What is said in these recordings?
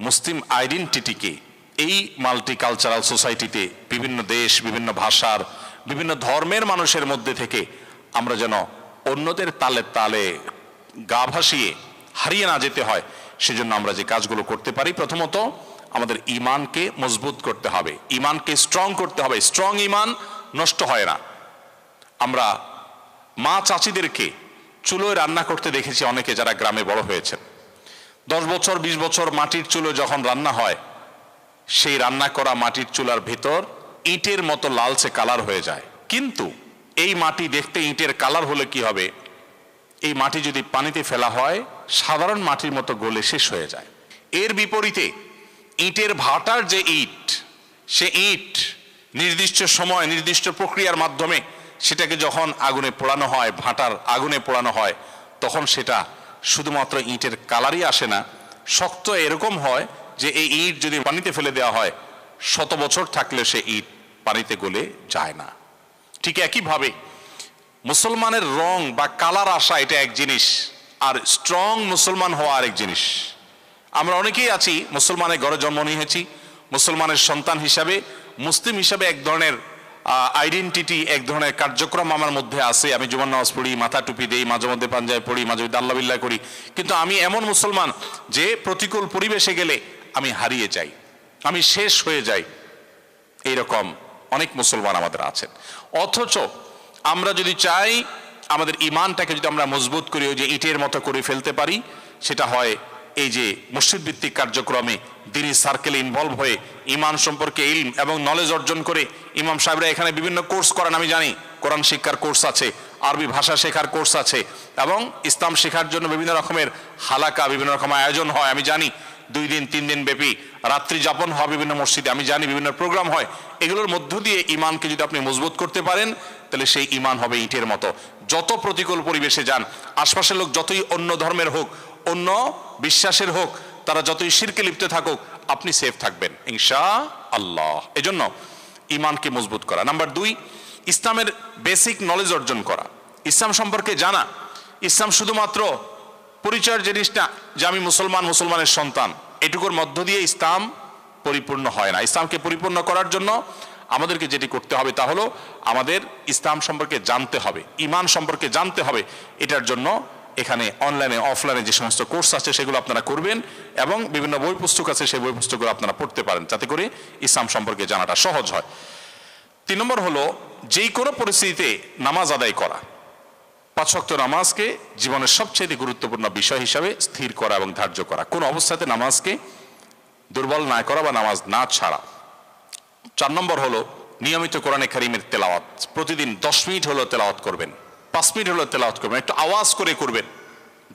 মুসলিম আইডেন্টিটিকে এই মাল্টিকালচারাল সোসাইটিতে বিভিন্ন দেশ, বিভিন্ন ভাষার, বিভিন্ন ধর্মের মানুষের মধ্যে থেকে আমরা যেন অন্যদের তালে তালে গা ভাসিয়ে হারিয়ে না যেতে হয়, সেজন্য আমরা যে কাজগুলো করতে পারি, প্রথমত আমাদের ঈমানকে মজবুত করতে হবে, ঈমানকে স্ট্রং করতে হবে। স্ট্রং ঈমান নষ্ট হয় না। আমরা মা চাচিদেরকে চুলোয় রান্না করতে দেখেছি অনেকে, যারা গ্রামে বড় হয়েছেন। 10 বছর 20 বছর মাটির চুলো যখন রান্না হয়, সেই রান্না করা মাটির চুলার ভেতর ইটের মতো লালচে কালার হয়ে যায়। কিন্তু এই মাটি দেখতে ইটের কালার হলে কি হবে, এই মাটি যদি পানিতে ফেলা হয় সাধারণ মাটির মতো গলে শেষ হয়ে যায়। এর বিপরীতে ইটের ভাটার যে ইট, সে ইট নির্দিষ্ট সময় নির্দিষ্ট প্রক্রিয়ার মাধ্যমে সেটাকে যখন আগুনে পোড়ানো হয়, ভাটার আগুনে পোড়ানো হয়, তখন সেটা শুধুমাত্র ইটের কালারই আসে না, শক্ত এরকম হয় যে এই ইট যদি পানিতে ফেলে দেওয়া হয় 100 বছর থাকলে সে ইট পানিতে গলে যায় না। ঠিক একইভাবে মুসলমানের রং বা কালার আসা এটা এক জিনিস, আর স্ট্রং মুসলমান হওয়া আরেক জিনিস। আমরা অনেকেই আছি মুসলমানের ঘরে জন্ম নিয়েছি, মুসলমানের সন্তান হিসাবে, মুসলিম হিসাবে এক ধরনের আইডেন্টিটি, এক ধরনের কার্যক্রম আমার মধ্যে আছে। আমি জুমার নামাজ পড়ি, মাথা টুপি দেই, মাঝে মধ্যে পাঞ্জাবি পড়ি, মাঝে মধ্যে আল্লাহ বিল্লাহ করি, কিন্তু আমি এমন মুসলমান যে প্রতিকূল পরিবেশে গেলে আমি হারিয়ে যাই, আমি শেষ হয়ে যাই। এইরকম অনেক মুসলমান আমাদের আছেন। অথচ আমরা যদি চাই আমাদের ঈমানটাকে যদি আমরা মজবুত করি, ওই যে ইটের মতো করে ফেলতে পারি, সেটা হয় এই যে মসজিদ ভিত্তিক কার্যক্রমে দ্বীনি সার্কেলে ইনভলভ হয়ে ঈমান সম্পর্কে ইলম এবং নলেজ অর্জন করে। ইমাম সাহেবরা এখানে বিভিন্ন কোর্স করেন, আমি জানি কোরআন শিক্ষার কোর্স আছে, আরবি ভাষা শেখার কোর্স আছে, এবং ইসলাম শেখার জন্য বিভিন্ন রকমের হালাকা, বিভিন্ন রকম আয়োজন হয়, আমি জানি 2 দিন 3 দিন ব্যাপী রাত্রি যাপন হয় বিভিন্ন মসজিদে, আমি জানি বিভিন্ন প্রোগ্রাম হয়। এগুলোর মধ্য দিয়ে ঈমানকে যদি আপনি মজবুত করতে পারেন, তাহলে সেই ঈমান হবে ইটের মতো। যত প্রতিকূল পরিবেশে যান, আশপাশের লোক যতই অন্য ধর্মের হোক, অন্য বিশ্বাসের হোক, তারা যতই শিরকে লিপ্ত থাকুক, আপনি সেফ থাকবেন ইনশাআল্লাহ। এজন্য ঈমানকে মজবুত করা। নাম্বার 2, ইসলামের বেসিক নলেজ অর্জন করা, ইসলাম সম্পর্কে জানা। ইসলাম শুধুমাত্র পরিচয়ের জিনিস না যে আমি মুসলমান, মুসলমানের সন্তান, এটুকুর মধ্য দিয়ে ইসলাম পরিপূর্ণ হয় না। ইসলামকে পরিপূর্ণ করার জন্য আমাদেরকে যেটি করতে হবে তা হলো আমাদের ইসলাম সম্পর্কে জানতে হবে, ঈমান সম্পর্কে জানতে হবে। এটার জন্য এখানে অনলাইনে অফলাইনে যে সমস্ত কোর্স আছে সেগুলো আপনারা করবেন, এবং বিভিন্ন বই পুস্তক আছে সেই বই পুস্তকগুলো আপনারা পড়তে পারেন, যাতে করে ইসলাম সম্পর্কে জানাটা সহজ হয়। 3 নম্বর হলো যেই কোনো পরিস্থিতিতে নামাজ আদায় করা। 5 ওয়াক্ত নামাজকে জীবনের সবচেয়ে গুরুত্বপূর্ণ বিষয় হিসাবে স্থির করা এবং ধার্য করা। কোন অবস্থাতে নামাজকে দুর্বল না করা বা নামাজ না ছাড়া। 4 নম্বর হলো নিয়মিত কোরআনে কারীমের তেলাওয়াত। প্রতিদিন 10 মিনিট হলো তেলাওয়াত করবেন, 5 মিনিট হলো তেলাওয়াত করবেন, একটু আওয়াজ করে করবেন,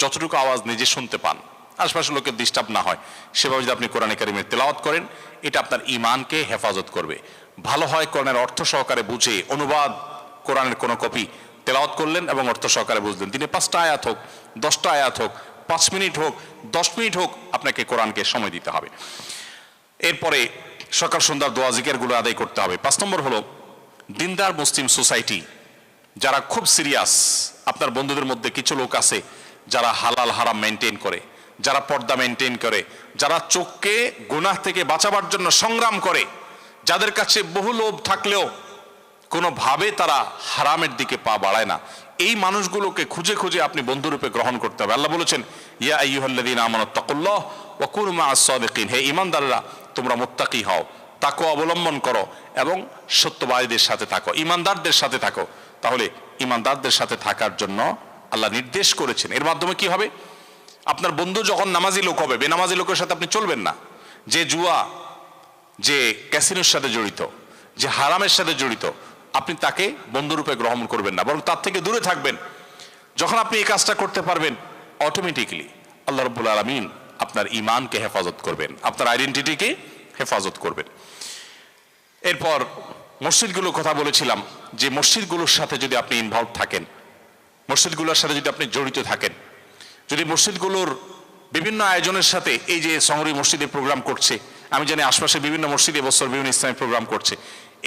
যতটুকু আওয়াজ নিজে শুনতে পান, আশপাশের লোকের ডিস্টার্ব না হয়, সেভাবে যদি আপনি কোরআনে কারীমের তেলাওয়াত করেন, এটা আপনার ঈমানকে হেফাজত করবে। ভালো হয় কোরআনের অর্থ সহকারে বুঝে অনুবাদ কোরআনের কোনো কপি তেলাওয়াত করলেন এবং অর্থ সহকারে বুঝলেন। দিনে 5টা আয়াত হোক, 10টা আয়াত হোক, 5 মিনিট হোক, 10 মিনিট হোক, আপনাকে কোরআনকে সময় দিতে হবে। এরপরে সকাল সন্ধ্যার দোয়া জিকিরগুলো আদায় করতে হবে। 5 নম্বর হলো দিনদার মুসলিম সোসাইটি, যারা খুব সিরিয়াস। আপনার বন্ধুদের মধ্যে কিছু লোক আছে যারা হালাল হারাম মেনটেন করে, যারা পর্দা মেনটেন করে, যারা চোখকে গুনাহ থেকে বাঁচাবার জন্য সংগ্রাম করে, যাদের কাছে বহু লোভ থাকলেও কোনোভাবে তারা হারামের দিকে পা বাড়ায় না। এই মানুষগুলোকে খুঁজে খুঁজে আপনি বন্ধুরূপে গ্রহণ করতে হবে। আল্লাহ বলেছেন, ইয়া আইয়ুহাল্লাযীনা আমানুত্তাকুল্লাহ ওয়া কুনু মা'আস সাদিকিন, হে ঈমানদাররা তোমরা মুত্তাকি হও, তাকওয়া অবলম্বন করো এবং সত্যবাদীদের সাথে থাকো, ঈমানদারদের সাথে থাকো। তাহলে ঈমানদারদের সাথে থাকার জন্য আল্লাহ নির্দেশ করেছেন। এর মাধ্যমে কি হবে, আপনার বন্ধু যখন নামাজি লোক হবে, বেনামাজি লোকের সাথে আপনি চলবেন না। যে জুয়া, যে ক্যাসিনোর সাথে জড়িত, যে হারামের সাথে জড়িত, আপনি তাকে বন্ধুরূপে গ্রহণ করবেন না, বরং তার থেকে দূরে থাকবেন। যখন আপনি এই কাজটা করতে পারবেন, অটোমেটিক্যালি আল্লাহ রাব্বুল আলামিন আপনার ঈমানকে হেফাজত করবেন, আপনার আইডেন্টিটিকে হেফাজত করবেন। এরপর মসজিদগুলোর কথা বলেছিলাম, যে মসজিদগুলোর সাথে যদি আপনি ইনভলভ থাকেন, মসজিদগুলোর সাথে যদি আপনি জড়িত থাকেন, যদি মসজিদগুলোর বিভিন্ন আয়োজনের সাথে, এই যে শহরি মসজিদে প্রোগ্রাম করছে, আমি জানি আশপাশে বিভিন্ন মসজিদে বছর বিভিন্ন ইসলামিক প্রোগ্রাম করছে,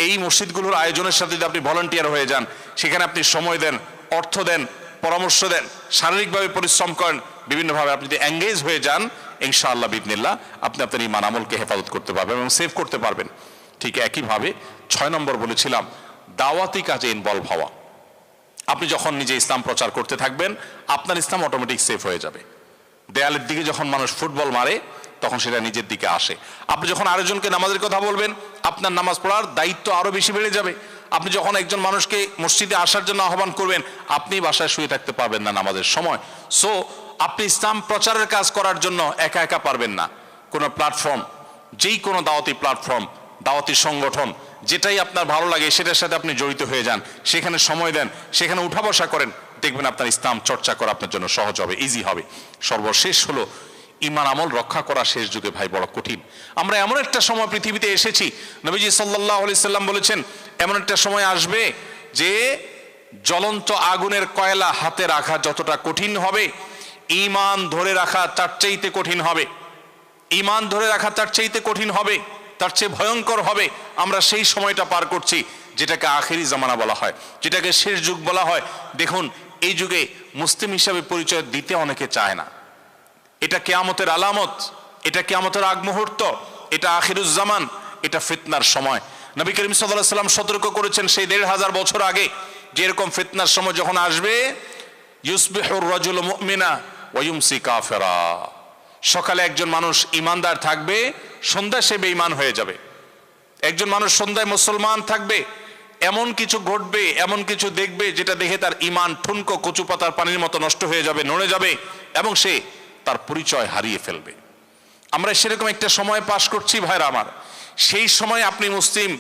এই মসজিদগুলোর আয়োজনের সাথে যদি আপনি ভলান্টিয়ার হয়ে যান, সেখানে আপনি সময় দেন, অর্থ দেন, পরামর্শ দেন, শারীরিকভাবে পরিশ্রম করেন, বিভিন্নভাবে আপনি যদি এঙ্গেজ হয়ে যান, ইনশাআল্লাহ বিইذনিল্লাহ আপনি আপনার ঈমান আমলকে হেফাজত করতে পারবেন এবং সেভ করতে পারবেন। ঠিক একইভাবে 6 নম্বর বলেছিলাম দাওয়াতি কাজে ইনভলভ হওয়া। আপনি যখন নিজে ইসলাম প্রচার করতে থাকবেন, আপনার ইসলাম অটোমেটিক সেফ হয়ে যাবে। দেয়ালের দিকে যখন মানুষ ফুটবল মারে, তখন সেটা নিজের দিকে আসে। আপনি যখন আরেকজনকে নামাজের কথা বলবেন, আপনার নামাজ পড়ার দায়িত্ব আরো বেশি বেড়ে যাবে। আপনি যখন একজন মানুষকে মসজিদে আসার জন্য আহ্বান করবেন, আপনি বাসায় শুয়ে থাকতে পারবেন না নামাজের সময়। সো আপনি ইসলাম প্রচারের কাজ করার জন্য একা একা পারবেন না। কোনো প্ল্যাটফর্ম, যেই কোনো দাওয়াতি প্ল্যাটফর্ম, দাওয়াতি সংগঠন, যেটাই আপনার ভালো লাগে সেটার সাথে আপনি জড়িত হয়ে যান, সেখানে সময় দেন, সেখানে উঠা বসা করেন, দেখবেন আপনার ইসলাম চর্চা করা আপনার জন্য সহজ হবে, ইজি হবে। সর্বশেষ হলো ঈমান আমল রক্ষা করা শেষ যুগে ভাই বড় কঠিন। আমরা এমন একটা সময় পৃথিবীতে এসেছি, নবীজি সাল্লাল্লাহু আলাইহি সাল্লাম বলেছেন এমন একটা সময় আসবে যে জ্বলন্ত আগুনের কয়লা হাতে রাখা যতটা কঠিন হবে, ঈমান ধরে রাখা তার চাইতে কঠিন হবে। ঈমান ধরে রাখা তার চাইতে কঠিন হবে, তার চেয়ে ভয়ঙ্কর হবে। আমরা সেই সময়টা পার করছি যেটাকে আখেরি জামানা বলা হয়, যেটাকে শেষ যুগ বলা হয়। দেখুন, এই যুগে মুসলিম হিসাবে পরিচয় দিতে অনেকে চায় না। এটা কিয়ামতের আলামত, এটা কিয়ামতের আগ মুহূর্ত, এটা আখিরুজ্জামান, এটা ফিতনার সময়। নবী করিম সাল্লাল্লাহু আলাইহি ওয়াসাল্লাম সতর্ক করেছেন সেই ১৫০০ বছর আগে, যে এরকম ফিতনার সময় যখন আসবে, ইউসবিহুর রাজুলু মুমিনা ওয়া ইউমসি কাফিরা। সকালে একজন মানুষ ইমানদার থাকবে, সন্ধ্যায় সে বেঈমান হয়ে যাবে। একজন মানুষ সন্ধ্যায় মুসলমান থাকবে, এমন কিছু ঘটবে, এমন কিছু দেখবে যেটা দেখে তার ঈমান ঠুনকো কচু পাতার পানির মতো নষ্ট হয়ে যাবে, নড়ে যাবে এবং সে তার পরিচয় হারিয়ে ফেলবে। আমরা সেরকম একটা সময় পাস করছি ভাইরা আমার। সেই সময় আপনি মুসলিম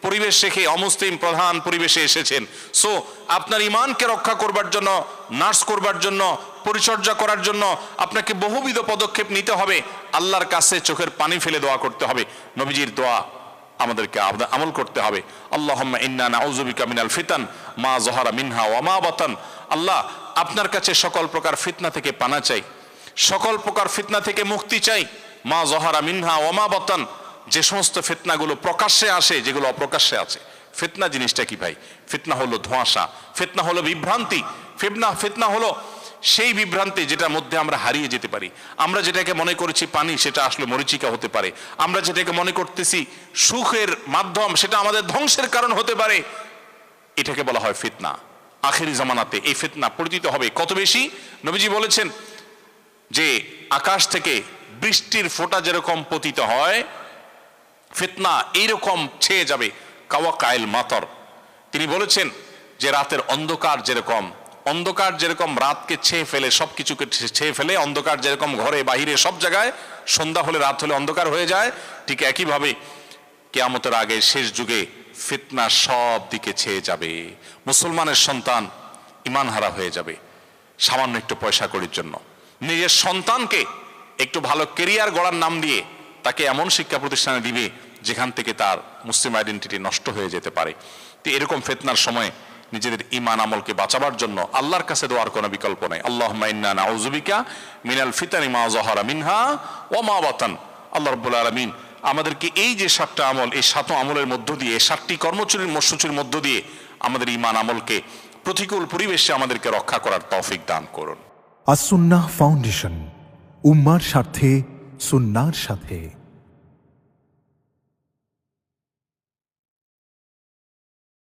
পরিবেশ রেখে অমুসলিম প্রধান পরিবেশে এসেছেন। সো আপনার ঈমানকে রক্ষা করবার জন্য, নার্স করবার জন্য, পরিচর্যা করার জন্য আপনাকে বহুবিধ পদক্ষেপ নিতে হবে। আল্লাহর কাছে চোখের পানি ফেলে দোয়া করতে হবে। নবীজির দোয়া আমাদেরকে আমল করতে হবে। আল্লাহুম্মা ইন্না নাউযু বিকা মিনাল ফিতান মা যাহারা মিনহা ওয়া মা বাতান। আল্লাহ, আপনার কাছে সকল প্রকার ফিতনা থেকে পানা চাই, সকল প্রকার ফিতনা থেকে মুক্তি চাই। মা যাহারা মিনহা ওয়া মা বাতান, যে সমস্ত ফিতনাগুলো প্রকাশ্যে আসে, যেগুলো অপ্রকাশ্যে আছে। ফিতনা জিনিসটা কি ভাই? ফিতনা হলো ধোঁয়াশা, ফিতনা হলো বিভ্রান্তি, ফিতনা হলো সেই বিভ্রান্তি যেটার মধ্যে আমরা হারিয়ে যেতে পারি। আমরা যেটাকে মনে করেছি পানি, সেটা আসলে মরীচিকা হতে পারে। আমরা যেটাকে মনে করতেছি সুখের মাধ্যম, সেটা আমাদের ধ্বংসের কারণ হতে পারে। এটাকে বলা হয় ফিতনা। আখেরি জামানাতে এই ফিতনা পরিচিত হবে কত বেশি। নবীজি বলেছেন যে আকাশ থেকে বৃষ্টির ফোঁটা যেরকম পতিত হয়, ফিতনা এইরকম ছেয়ে যাবে কাওয়াকাইল মাতর। তিনি বলেছেন যে রাতের অন্ধকার যেরকম রাতকে ছেয়ে ফেলে, সবকিছুকে ছেয়ে ফেলে, অন্ধকার যেরকম ঘরে বাহিরে সব জায়গায়, সন্ধ্যা হলে রাত হলে অন্ধকার হয়ে যায়, ঠিক একইভাবে কিয়ামতের আগে শেষ যুগে ফিতনা সব দিকে ছেয়ে যাবে। মুসলমানের সন্তান ঈমান হারা হয়ে যাবে সামান্য একটু পয়সা কড়ির জন্য। নিজের সন্তানকে একটু ভালো কেরিয়ার গড়ার নাম দিয়ে তাকে এমন শিক্ষা প্রতিষ্ঠানে দিবে যেখান থেকে তার মুসলিম আইডেন্টিটি নষ্ট হয়ে যেতে পারে। তো এরকম ফিতনার সময় নিজেদের ঈমান আমলকে বাঁচাবার জন্য আল্লাহর কাছে দোয়ার কোনো বিকল্প নাই। আল্লাহুম্মা ইন্না নাউযু বিকা মিনাল ফিতানি মা যাহারা মিনহা ওয়া মা বাতান। আল্লাহ রাব্বুল আলামিন আমাদেরকে এই যে 7টা আমল, এই 7 আমলের মধ্য দিয়ে, 7টি কর্মসূচির মধ্য দিয়ে আমাদের ঈমান আমলকে প্রতিকূল পরিবেশে আমাদেরকে রক্ষা করার তৌফিক দান করুন। আস-সুন্নাহ ফাউন্ডেশন, উম্মার স্বার্থে সুন্নাহর সাথে।